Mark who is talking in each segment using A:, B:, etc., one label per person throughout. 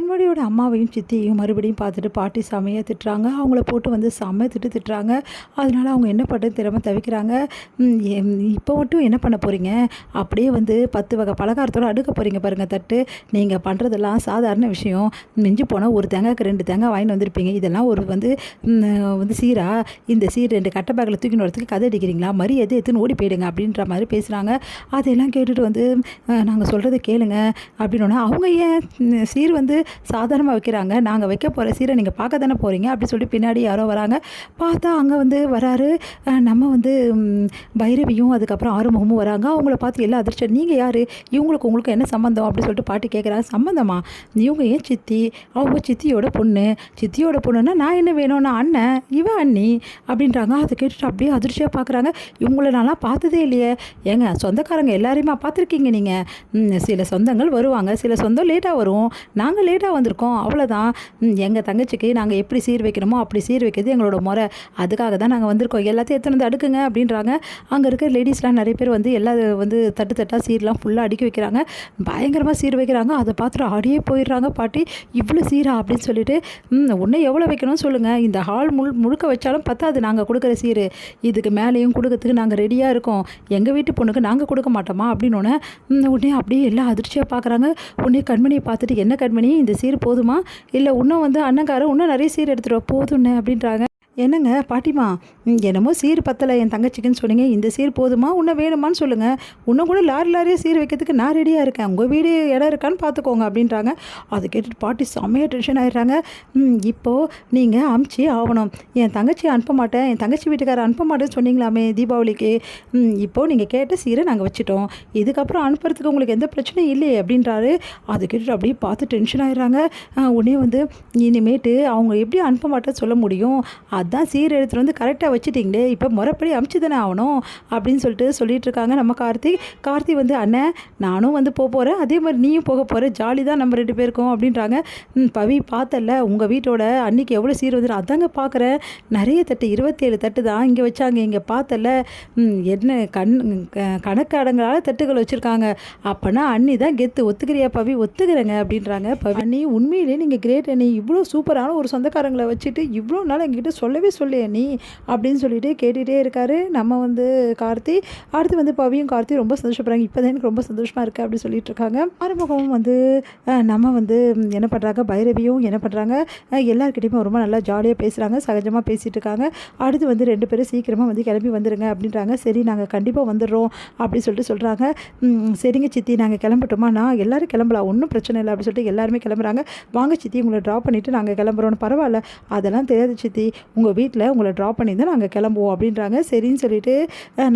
A: கண்மணியோட அம்மாவையும் சித்தியையும் மறுபடியும் பார்த்துட்டு பாட்டி செமையாக திட்டுறாங்க. அவங்கள போட்டு வந்து செம்ம திட்டுறாங்க. அதனால அவங்க என்ன பண்ணுறது தெரியாமல் தவிக்கிறாங்க. இப்போ மட்டும் என்ன பண்ண போகிறீங்க? அப்படியே வந்து 10 வகை பலகாரத்தோடு அடுக்க போகிறீங்க பாருங்கள் தட்டு. நீங்கள் பண்ணுறதெல்லாம் சாதாரண விஷயம். மிஞ்சி போனால் ஒரு தேங்காய்க்கு 2 தேங்காய் வாங்கிட்டு வந்திருப்பீங்க. இதெல்லாம் ஒரு வந்து சீரா? இந்த சீர் 2 கட்டை பேக்கில் தூக்கின்னு வரதுக்கு கதை அடிக்கிறீங்களா? மரியாதை எடுத்துன்னு ஓடி போயிடுங்க அப்படின்ற மாதிரி பேசுகிறாங்க. அதையெல்லாம் கேட்டுட்டு வந்து நாங்கள் சொல்கிறத கேளுங்க அப்படின்னோன்னா, அவங்க ஏன் சீர் வந்து சாதாரணமாக வைக்கிறாங்க, நாங்கள் வைக்க போகிற சீரை நீங்கள் பார்க்க தானே போகிறீங்க அப்படி சொல்லிட்டு பின்னாடி யாரோ வராங்க. பார்த்தா அங்கே வந்து வராரு நம்ம வந்து பைரவியும் அதுக்கப்புறம் ஆறுமுகமும் வராங்க. அவங்கள பார்த்து எல்லாம் அதிர்ச்சி. நீங்கள் யார்? உங்களுக்கு என்ன சம்மந்தம் அப்படி சொல்லிட்டு பாட்டி கேட்குறாங்க. சம்மந்தமா? இவங்க ஏன் சித்தி, அவங்க சித்தியோட பொண்ணுன்னா நான் என்ன வேணும்? நான் அண்ணன், இவன் அண்ணி அப்படின்றாங்க. அதை கேட்டுட்டு அப்படியே அதிர்ச்சியாக பார்க்குறாங்க. இவங்கள நான்லாம் பார்த்ததே இல்லையே. ஏங்க சொந்தக்காரங்க எல்லாரையுமா பார்த்துருக்கீங்க நீங்கள்? சில சொந்தங்கள் வருவாங்க, சில சொந்தம் லேட்டாக வரும். நாங்கள் லேட்டாக வந்திருக்கோம், அவ்வளோதான். எங்கள் தங்கச்சிக்கு நாங்கள் எப்படி சீர் வைக்கணுமோ அப்படி சீர் வைக்கிறது எங்களோட முறை. அதுக்காக தான் நாங்கள் வந்திருக்கோம். எல்லாத்தையும் எடுத்துன்னு வந்து அடுக்குங்க அப்படின்றாங்க. அங்கே இருக்க லேடிஸ்லாம் நிறைய பேர் வந்து எல்லா வந்து தட்டாக சீர்லாம் ஃபுல்லாக அடுக்கி வைக்கிறாங்க. பயங்கரமாக சீர் வைக்கிறாங்க. அதை பார்த்துட்டு ஆடியே போயிடுறாங்க பாட்டி. இவ்வளோ சீரா அப்படின்னு சொல்லிட்டு, ஒன்று எவ்வளோ வைக்கணும்னு சொல்லுங்கள். இந்த ஹால் முழுக்க வச்சாலும் பத்தாது நாங்கள் கொடுக்குற சீர். இதுக்கு மேலேயும் கொடுக்கறதுக்கு நாங்கள் ரெடியாக இருக்கோம். எங்கள் வீட்டு பொண்ணுக்கு நாங்கள் கொடுக்க மாட்டோமா அப்படின்னு உடனே அப்படியே எல்லாம் அதிர்ச்சியாக பார்க்குறாங்க. உடனே கண்மணியை பார்த்துட்டு, என்ன கண்மணி, இந்த சீர் போதுமா? இல்லை இன்னும் வந்து அண்ணங்காரன் இன்னும் நிறைய சீர் எடுத்துகிட்டு போதும்னு அப்படின்றாங்க. என்னங்க பாட்டிமா, என்னமோ சீர் பத்தலை என் தங்கச்சிக்குன்னு சொன்னீங்க. இந்த சீர் போதுமா? இன்னும் வேணுமான்னு சொல்லுங்கள். இன்னும் கூட லாரியாக சீர் வைக்கிறதுக்கு நான் ரெடியாக இருக்கேன். உங்கள் வீடு இடம் இருக்கான்னு பார்த்துக்கோங்க அப்படின்றாங்க. அதை கேட்டுட்டு பாட்டி செம்மையாக டென்ஷன் ஆகிடுறாங்க. இப்போது நீங்கள் அமுச்சு ஆகணும். என் தங்கச்சி அனுப்ப மாட்டேன், என் தங்கச்சி வீட்டுக்காரர் அனுப்ப மாட்டேன்னு சொன்னீங்களாமே தீபாவளிக்கு. இப்போது நீங்கள் கேட்ட சீரை நாங்கள் வச்சுட்டோம். இதுக்கப்புறம் அனுப்புறதுக்கு உங்களுக்கு எந்த பிரச்சனையும் இல்லையே அப்படின்றாரு. அதை கேட்டுட்டு அப்படியே பார்த்து டென்ஷன் ஆகிடுறாங்க. உடனே வந்து இனிமேட்டு அவங்க எப்படி அனுப்ப மாட்டேன்னு சொல்ல முடியும்? அதான் சீர் எடுத்துகிட்டு வந்து கரெக்டாக வச்சுட்டிங்களே, இப்போ முறைப்படி அமுச்சு தானே ஆகணும் அப்படின்னு சொல்லிட்டு இருக்காங்க நம்ம கார்த்தி வந்து, அண்ணன் நானும் வந்து போகிறேன், அதே மாதிரி நீயும் போக போகிற, ஜாலி தான் நம்ம 2 பேருக்கும் அப்படின்றாங்க. பவி பார்த்தல உங்கள் வீட்டோட அன்றைக்கி எவ்வளோ சீர் வந்துடும், அதாங்க பார்க்குறேன். நிறைய தட்டு 27 தட்டு தான் இங்கே வச்சாங்க. இங்கே பார்த்தல என்ன கணக்கு அடங்களால் தட்டுகள் வச்சுருக்காங்க. அப்போனா அண்ணி தான் கெத்து. ஒத்துக்கிறியா பவி? ஒத்துக்கிறேங்க அப்படின்றாங்க. பவி, அண்ணி உண்மையிலே நீங்கள் கிரேட் அண்ணி. இவ்வளோ சூப்பரான ஒரு சொந்தக்காரங்களை வச்சுட்டு இவ்வளோ நாள் எங்ககிட்ட சொல்லவே சொல்லியே நீ அப்படின்னு சொல்லிட்டு கேட்டுகிட்டே இருக்காரு நம்ம வந்து கார்த்தி. அடுத்து வந்து பவியும் கார்த்தி ரொம்ப சந்தோஷப்படுறாங்க. இப்போ தான் எனக்கு ரொம்ப சந்தோஷமாக இருக்குது அப்படின்னு சொல்லிட்டு இருக்காங்க. ஆறுமுகமும் வந்து நம்ம வந்து என்ன பண்ணுறாங்க, பைரவியும் என்ன பண்ணுறாங்க, எல்லாருக்கிட்டையுமே ரொம்ப நல்லா ஜாலியாக பேசுகிறாங்க, சகஜமாக பேசிகிட்டு இருக்காங்க. அடுத்து வந்து 2 பேரும் சீக்கிரமாக வந்து கிளம்பி வந்துடுங்க அப்படின்றாங்க. சரி நாங்கள் கண்டிப்பாக வந்துடுறோம் அப்படின்னு சொல்கிறாங்க. சரிங்க சித்தி நாங்கள் கிளம்பட்டுமா? நான் எல்லோரும் கிளம்பலாம், ஒன்றும் பிரச்சனை இல்லை அப்படின்னு சொல்லிட்டு எல்லாருமே கிளம்புறாங்க. வாங்க சித்தி உங்களை ட்ராப் பண்ணிவிட்டு நாங்கள் கிளம்புறோன்னு. பரவாயில்ல, அதெல்லாம் தெரியாது சித்தி, உங்கள் வீட்டில் உங்களை ட்ராப் பண்ணி தான் நாங்கள் கிளம்புவோம் அப்படின்றாங்க. சரின்னு சொல்லிட்டு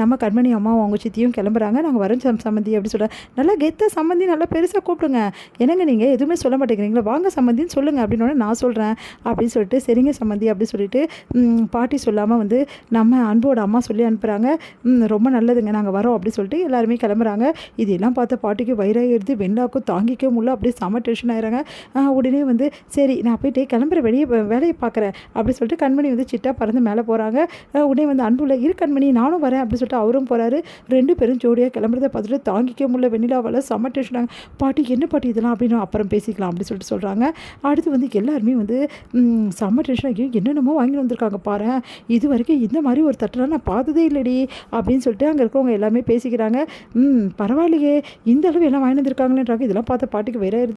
A: நம்ம கண்மணி அம்மாவும் அவங்க சித்தியும் கிளம்புறாங்க. நாங்கள் வரோம் சம்மந்தி அப்படி சொல்கிறாங்க. நல்லா கெத்த சம்மந்தி, நல்லா பெருசாக கூப்பிடுங்க. என்னங்க நீங்கள் எதுவுமே சொல்ல மாட்டேங்கிறீங்களா? வாங்க சம்மந்தின்னு சொல்லுங்கள் அப்படின்னு நான் சொல்கிறேன் அப்படின்னு சொல்லிட்டு, சரிங்க சம்மந்தி அப்படி சொல்லிட்டு பாட்டி சொல்லாமல் வந்து நம்ம அன்போட அம்மா சொல்லி அனுப்புகிறாங்க. ரொம்ப நல்லதுங்க, நாங்கள் வரோம் அப்படி சொல்லிட்டு எல்லாருமே கிளம்புறாங்க. இதெல்லாம் பார்த்த பாட்டிக்கு வயிறாயிருது, வெண்டாக்கும் தாங்கிக்க முடியல, அப்படியே செம டென்ஷன் ஆகிறாங்க. உடனே வந்து சரி நான் போயிட்டு கிளம்புற வேலையை பார்க்குறேன் அப்படி சொல்லிட்டு கண்மணி வந்து சிட்டா பறந்து மேலே போகிறாங்க. உடனே வந்து அன்புள்ள இரு கண்மணி நானும் வரேன் அப்படின்னு சொல்லிட்டு அவரும் போகிறாரு. 2 பேரும் ஜோடியாக கிளம்புறதை பார்த்துட்டு தாங்கிக்க முடியல வெண்ணிலாவால் செம டென்ஷனாங்க. பாட்டி என்ன பாட்டி இதெல்லாம் அப்படின்னு அப்புறம் பேசிக்கலாம் அப்படின்னு சொல்லிட்டு சொல்கிறாங்க. அடுத்து வந்து எல்லாருமே வந்து செம்ம டென்ஷனாக என்னென்னமோ வாங்கி வந்திருக்காங்க பாரு, இது வரைக்கும் இந்த மாதிரி ஒரு தட்டெல்லாம் நான் பார்த்ததே இல்லடி அப்படின்னு சொல்லிட்டு அங்கே இருக்கவங்க எல்லாமே பேசிக்கிறாங்க. பரவாயில்லையே இந்த அளவு எல்லாம் வாங்கி வந்திருக்காங்களேன்றாங்க. இதெல்லாம் பார்த்த பாட்டிக்கு வேற